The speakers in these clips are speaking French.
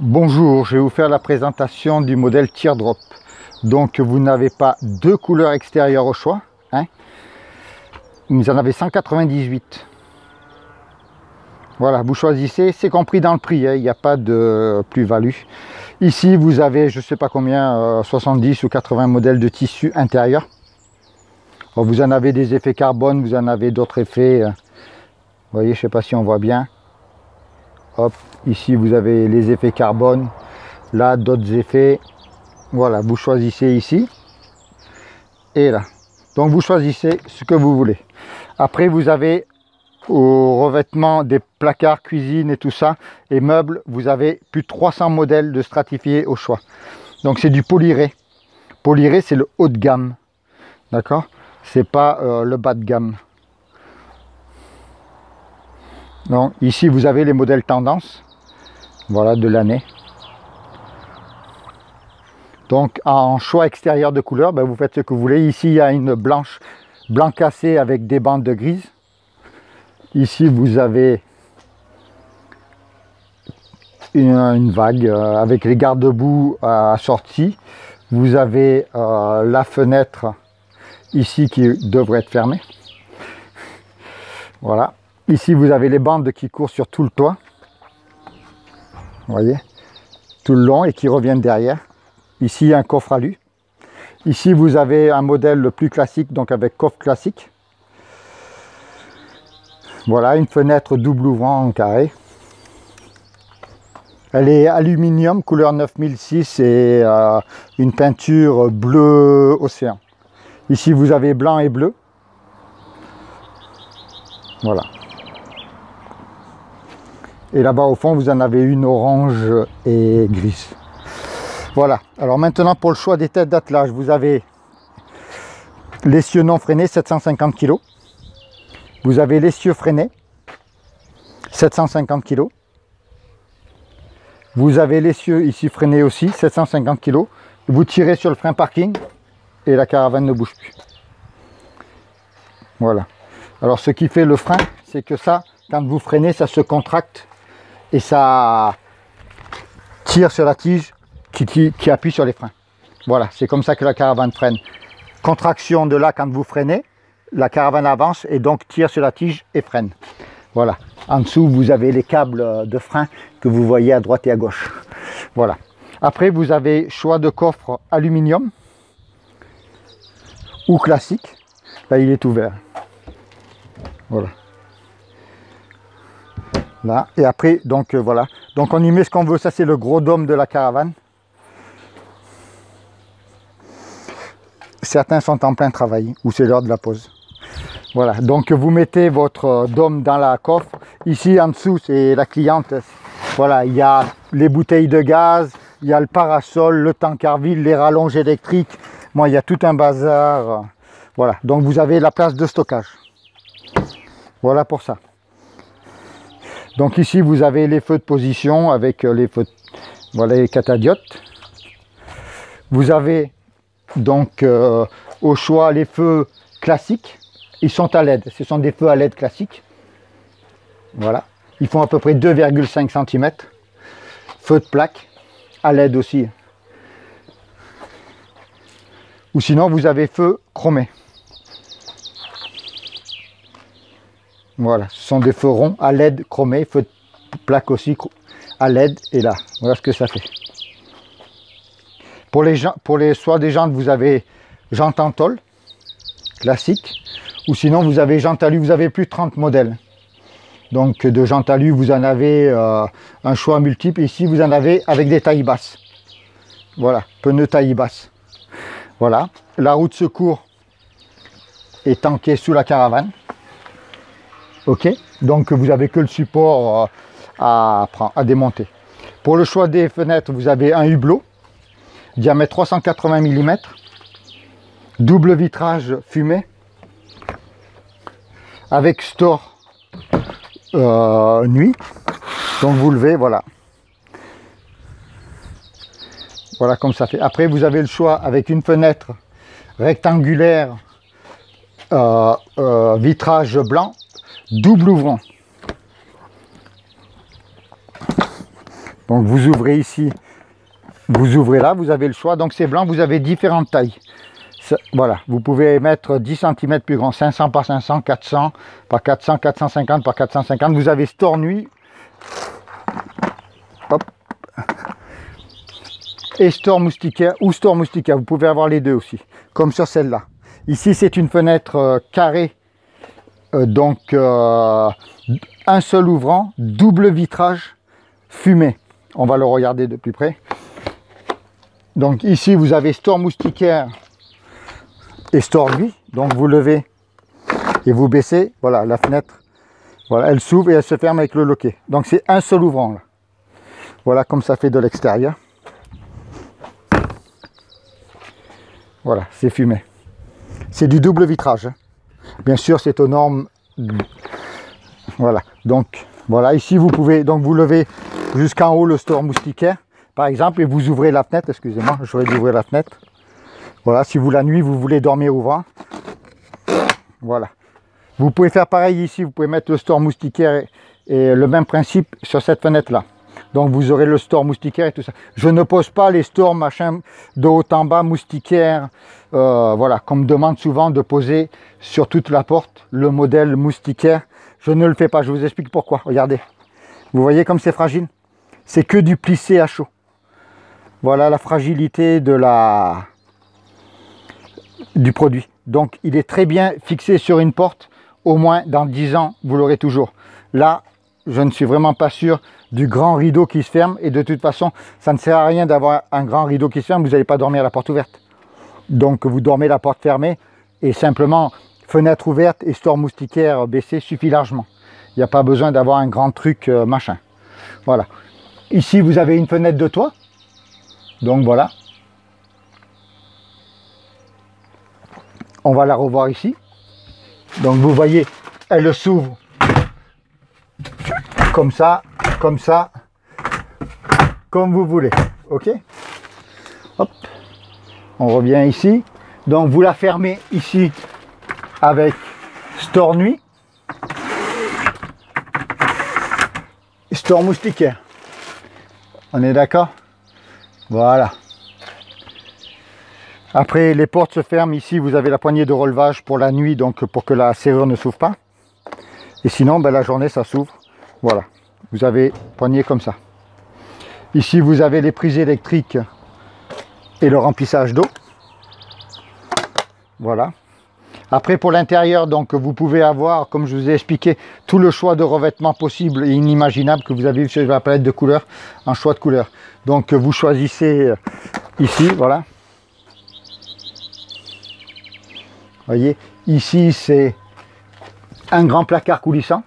Bonjour, je vais vous faire la présentation du modèle Teardrop. Donc vous n'avez pas deux couleurs extérieures au choix, hein. Vous en avez 198. Voilà, vous choisissez, c'est compris dans le prix, hein, il n'y a pas de plus-value. Ici vous avez, je ne sais pas combien, 70 ou 80 modèles de tissu intérieur. Alors, vous en avez des effets carbone, vous en avez d'autres effets. Vous voyez, je ne sais pas si on voit bien. Hop, ici vous avez les effets carbone, là d'autres effets. Voilà, vous choisissez ici et là. Donc vous choisissez ce que vous voulez. Après vous avez au revêtement des placards, cuisine et tout ça, et meubles, vous avez plus de 300 modèles de stratifiés au choix. Donc c'est du Polyré. Polyré, c'est le haut de gamme, d'accord? C'est pas le bas de gamme. Donc ici vous avez les modèles tendance, voilà, de l'année. Donc en choix extérieur de couleur, ben, vous faites ce que vous voulez. Ici il y a une blanche, blanc cassé avec des bandes de grise. Ici vous avez une vague avec les garde-boue assortis. Vous avez la fenêtre ici qui devrait être fermée. Voilà. Ici vous avez les bandes qui courent sur tout le toit. Vous voyez, tout le long et qui reviennent derrière. Ici il y a un coffre alu. Ici vous avez un modèle le plus classique, donc avec coffre classique. Voilà, une fenêtre double ouvrant en carré. Elle est aluminium, couleur 9006 et une peinture bleu océan. Ici vous avez blanc et bleu. Voilà. Et là-bas au fond vous en avez une orange et grise. Voilà. Alors maintenant pour le choix des têtes d'attelage, vous avez l'essieu non freiné 750 kg. Vous avez l'essieu freiné 750 kg. Vous avez l'essieu ici freiné aussi 750 kg. Vous tirez sur le frein parking et la caravane ne bouge plus. Voilà. Alors ce qui fait le frein, c'est que ça, quand vous freinez, ça se contracte et ça tire sur la tige qui appuie sur les freins. Voilà, c'est comme ça que la caravane freine. Contraction de là quand vous freinez, la caravane avance et donc tire sur la tige et freine. Voilà. En dessous, vous avez les câbles de frein que vous voyez à droite et à gauche. Voilà. Après, vous avez choix de coffre aluminium ou classique. Là, il est ouvert. Voilà. Là. Et après, donc voilà. Donc on y met ce qu'on veut. Ça, c'est le gros dôme de la caravane. Certains sont en plein travail ou c'est l'heure de la pause. Voilà, donc vous mettez votre dôme dans la coffre. Ici en dessous, c'est la cliente. Voilà, il y a les bouteilles de gaz, il y a le parasol, le tank à vide, les rallonges électriques. Moi, il y a tout un bazar. Voilà, donc vous avez la place de stockage. Voilà pour ça. Donc ici, vous avez les feux de position avec les feux, voilà, les catadiotes. Vous avez donc au choix les feux classiques. Ils sont à LED, ce sont des feux à LED classiques. Voilà, ils font à peu près 2,5 cm. Feu de plaque, à LED aussi. Ou sinon vous avez feu chromé. Voilà, ce sont des feux ronds à LED chromé, feu de plaque aussi à LED et là, voilà ce que ça fait. Pour les soies des jantes, vous avez jantes en tôle, classique. Ou sinon vous avez jantes alu, vous avez plus de 30 modèles. Donc de jantes alu, vous en avez un choix multiple. Ici vous en avez avec des tailles basses. Voilà, pneus taille basse. Voilà, la roue de secours est tankée sous la caravane. Ok, donc vous avez que le support à démonter. Pour le choix des fenêtres, vous avez un hublot, diamètre 380 mm, double vitrage fumé, avec store nuit. Donc vous levez, voilà. Voilà comme ça fait. Après vous avez le choix avec une fenêtre rectangulaire, vitrage blanc, double ouvrant. Donc vous ouvrez ici, vous ouvrez là, vous avez le choix. Donc c'est blanc, vous avez différentes tailles. Voilà, vous pouvez mettre 10 cm plus grand, 500 par 500, 400 par 400, 450 par 450. Vous avez store nuit. Hop. Et store moustiquaire ou store moustiquaire. Vous pouvez avoir les deux aussi, comme sur celle-là. Ici, c'est une fenêtre carrée. Donc, un seul ouvrant, double vitrage, fumé. On va le regarder de plus près. Donc ici, vous avez store moustiquaire et store nuit. Donc vous levez et vous baissez. Voilà, la fenêtre, voilà, elle s'ouvre et elle se ferme avec le loquet. Donc c'est un seul ouvrant là. Voilà comme ça fait de l'extérieur. Voilà, c'est fumé. C'est du double vitrage. Bien sûr, c'est aux normes. Voilà. Donc voilà, ici vous pouvez, donc vous levez jusqu'en haut le store moustiquaire, par exemple, et vous ouvrez la fenêtre. Excusez-moi, j'aurais dû ouvrir la fenêtre. Voilà, si vous la nuit vous voulez dormir ouvrant. Voilà. Vous pouvez faire pareil ici, vous pouvez mettre le store moustiquaire et le même principe sur cette fenêtre là. Donc vous aurez le store moustiquaire et tout ça. Je ne pose pas les stores machin de haut en bas moustiquaire. Voilà, qu'on me demande souvent de poser sur toute la porte le modèle moustiquaire. Je ne le fais pas, je vous explique pourquoi. Regardez, vous voyez comme c'est fragile. C'est que du plissé à chaud. Voilà la fragilité de du produit. Donc il est très bien fixé sur une porte. Au moins dans 10 ans, vous l'aurez toujours. Là, je ne suis vraiment pas sûr du grand rideau qui se ferme. Et de toute façon, ça ne sert à rien d'avoir un grand rideau qui se ferme. Vous n'allez pas dormir à la porte ouverte. Donc vous dormez la porte fermée. Et simplement, fenêtre ouverte et store moustiquaire baissé suffit largement. Il n'y a pas besoin d'avoir un grand truc machin. Voilà. Ici, vous avez une fenêtre de toit. Donc voilà. On va la revoir ici. Donc vous voyez, elle s'ouvre comme ça, comme vous voulez. Ok. Hop. On revient ici. Donc vous la fermez ici avec store nuit, store moustiquaire. On est d'accord? Voilà. Après, les portes se ferment. Ici, vous avez la poignée de relevage pour la nuit, donc pour que la serrure ne s'ouvre pas. Et sinon, ben, la journée, ça s'ouvre. Voilà. Vous avez poignée comme ça. Ici, vous avez les prises électriques et le remplissage d'eau. Voilà. Après, pour l'intérieur, donc vous pouvez avoir, comme je vous ai expliqué, tout le choix de revêtements possible et inimaginable que vous avez sur la palette de couleurs, en choix de couleurs. Donc, vous choisissez ici, voilà. Voyez, ici c'est un grand placard coulissant.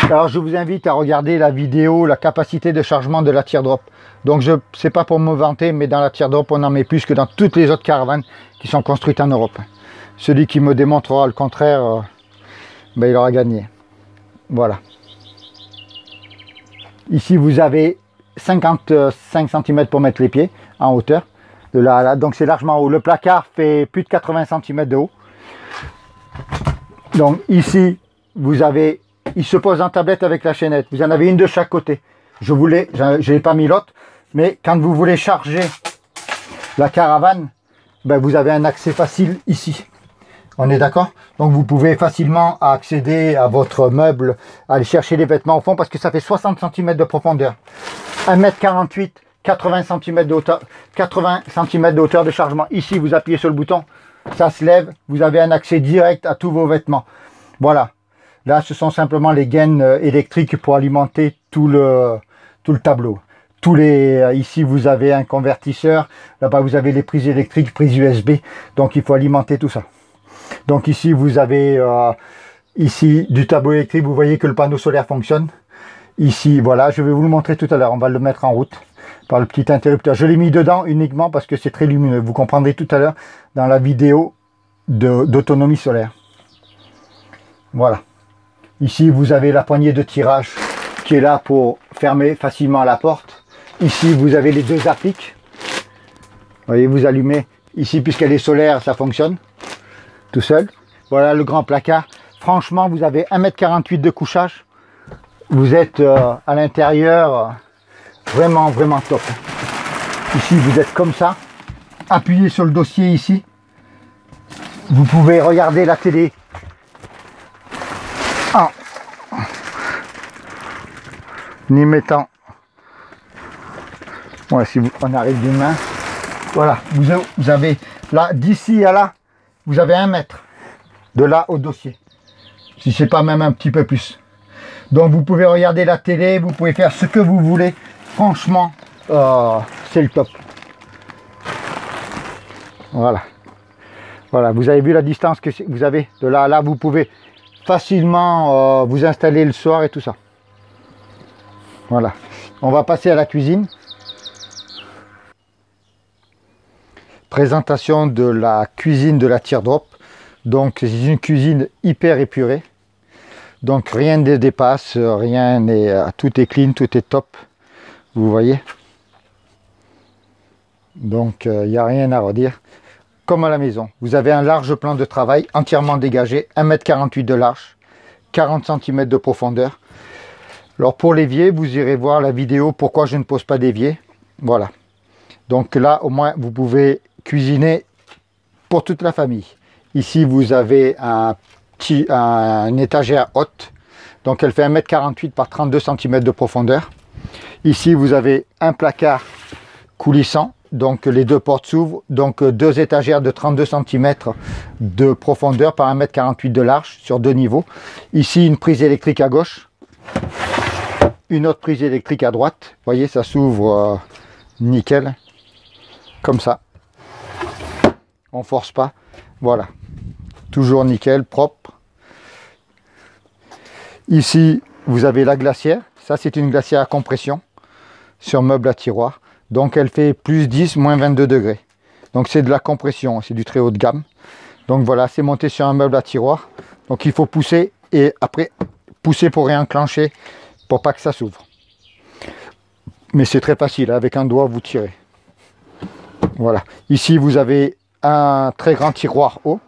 Alors je vous invite à regarder la vidéo, la capacité de chargement de la teardrop. Donc je sais pas pour me vanter, mais dans la teardrop on en met plus que dans toutes les autres caravanes qui sont construites en Europe. Celui qui me démontrera le contraire, ben, il aura gagné. Voilà. Ici vous avez 55 cm pour mettre les pieds en hauteur. De là à là, donc c'est largement haut. Le placard fait plus de 80 cm de haut. Donc ici, vous avez, il se pose en tablette avec la chaînette. Vous en avez une de chaque côté. Je n'ai pas mis l'autre, mais quand vous voulez charger la caravane, ben vous avez un accès facile ici. On est d'accord? Donc vous pouvez facilement accéder à votre meuble, aller chercher les vêtements au fond, parce que ça fait 60 cm de profondeur. 1,48 m. 80 cm de hauteur, 80 cm de hauteur de chargement. Ici, vous appuyez sur le bouton, ça se lève, vous avez un accès direct à tous vos vêtements. Voilà. Là, ce sont simplement les gaines électriques pour alimenter tout le tableau. Ici, vous avez un convertisseur. Là-bas, vous avez les prises électriques, prises USB. Donc, il faut alimenter tout ça. Donc, ici, vous avez ici du tableau électrique. Vous voyez que le panneau solaire fonctionne. Ici, voilà, je vais vous le montrer tout à l'heure. On va le mettre en route par le petit interrupteur. Je l'ai mis dedans uniquement parce que c'est très lumineux. Vous comprendrez tout à l'heure dans la vidéo d'autonomie solaire. Voilà. Ici, vous avez la poignée de tirage qui est là pour fermer facilement la porte. Ici, vous avez les deux appliques. Vous voyez, vous allumez. Ici, puisqu'elle est solaire, ça fonctionne tout seul. Voilà le grand placard. Franchement, vous avez 1,48 m de couchage. Vous êtes à l'intérieur vraiment, vraiment top. Ici, vous êtes comme ça, appuyé sur le dossier ici. Vous pouvez regarder la télé en y mettant, voilà, si on arrive d'une main, voilà, vous avez là, d'ici à là, vous avez 1 mètre, de là au dossier, si c'est pas même un petit peu plus. Donc vous pouvez regarder la télé, vous pouvez faire ce que vous voulez, franchement, c'est le top. Voilà. Voilà, vous avez vu la distance que vous avez de là à là, vous pouvez facilement vous installer le soir et tout ça. Voilà, on va passer à la cuisine. Présentation de la cuisine de la Teardrop. Donc c'est une cuisine hyper épurée. Donc rien ne dépasse, rien n'est, tout est clean, tout est top. Vous voyez. Donc il n'y a rien à redire. Comme à la maison, vous avez un large plan de travail entièrement dégagé, 1,48 m de large, 40 cm de profondeur. Alors pour l'évier, vous irez voir la vidéo pourquoi je ne pose pas d'évier. Voilà. Donc là, au moins, vous pouvez cuisiner pour toute la famille. Ici, vous avez une étagère haute. Donc elle fait 1,48 m par 32 cm de profondeur. Ici, vous avez un placard coulissant. Donc les deux portes s'ouvrent, donc 2 étagères de 32 cm de profondeur par 1,48 m de large sur 2 niveaux. Ici une prise électrique à gauche, une autre prise électrique à droite. Vous voyez, ça s'ouvre nickel, comme ça. On force pas, voilà. Toujours nickel, propre. Ici vous avez la glacière, ça c'est une glacière à compression sur meuble à tiroir. Donc elle fait plus 10, moins 22 degrés. Donc c'est de la compression, c'est du très haut de gamme. Donc voilà, c'est monté sur un meuble à tiroir. Donc il faut pousser et après pousser pour réenclencher pour pas que ça s'ouvre. Mais c'est très facile, avec un doigt vous tirez. Voilà. Ici vous avez un très grand tiroir haut.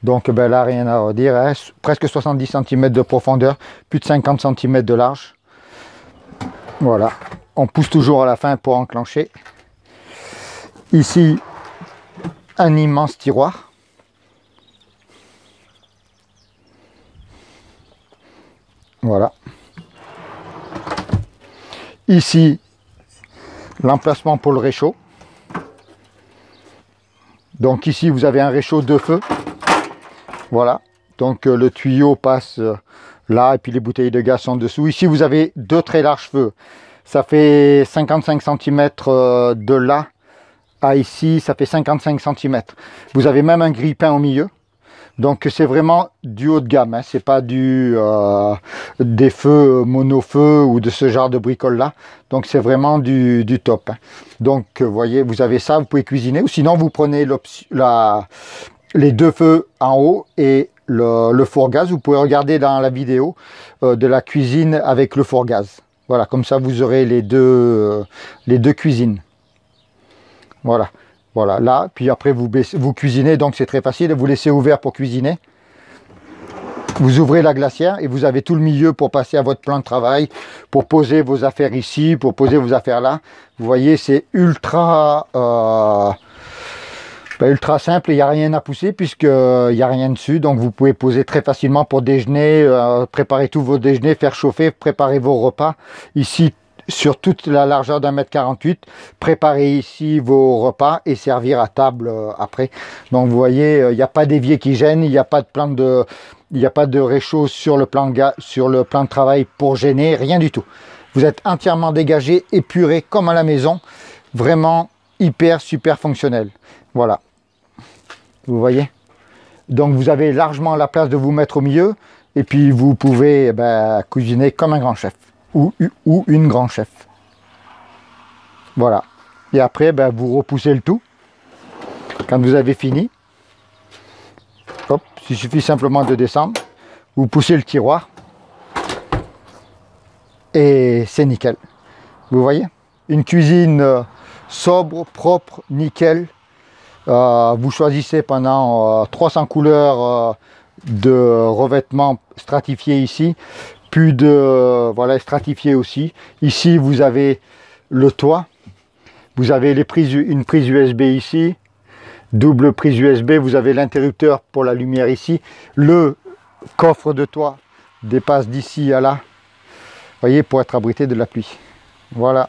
Donc ben là rien à redire, hein. Presque 70 cm de profondeur, plus de 50 cm de large. Voilà. On pousse toujours à la fin pour enclencher. Ici, un immense tiroir. Voilà. Ici, l'emplacement pour le réchaud. Donc ici, vous avez un réchaud de feu. Voilà. Donc le tuyau passe là et puis les bouteilles de gaz sont dessous. Ici, vous avez 2 très larges feux. Ça fait 55 cm de là à ici, ça fait 55 cm. Vous avez même un grille-pain au milieu. Donc c'est vraiment du haut de gamme, hein. C'est pas des feux monofeux ou de ce genre de bricole là. Donc c'est vraiment du top, hein. Donc vous voyez, vous avez ça, vous pouvez cuisiner. Ou sinon vous prenez les 2 feux en haut et le four gaz. Vous pouvez regarder dans la vidéo de la cuisine avec le four gaz. Voilà, comme ça vous aurez les deux cuisines. Voilà, voilà, là, puis après vous cuisinez, donc c'est très facile, vous laissez ouvert pour cuisiner. Vous ouvrez la glacière et vous avez tout le milieu pour passer à votre plan de travail, pour poser vos affaires ici, pour poser vos affaires là. Vous voyez, c'est ultra simple, il n'y a rien à pousser puisqu'il n'y a rien dessus. Donc vous pouvez poser très facilement pour déjeuner, préparer tous vos déjeuners, faire chauffer, préparer vos repas. Ici, sur toute la largeur d'1,48 m, préparer ici vos repas et servir à table après. Donc vous voyez, il n'y a pas d'évier qui gêne, il n'y a pas de réchaud sur le plan de travail pour gêner, rien du tout. Vous êtes entièrement dégagé, épuré comme à la maison, vraiment hyper super fonctionnel. Voilà, vous voyez. Donc vous avez largement la place de vous mettre au milieu et puis vous pouvez cuisiner comme un grand chef ou une grand chef. Voilà. Et après vous repoussez le tout. Quand vous avez fini, hop, il suffit simplement de descendre. Vous poussez le tiroir et c'est nickel. Vous voyez, une cuisine sobre, propre, nickel. Vous choisissez pendant 300 couleurs de revêtements stratifiés ici. plus de voilà, stratifié aussi. Ici vous avez le toit, vous avez les prises, une prise USB ici, double prise USB, vous avez l'interrupteur pour la lumière ici, le coffre de toit dépasse d'ici à là, vous voyez, pour être abrité de la pluie. Voilà.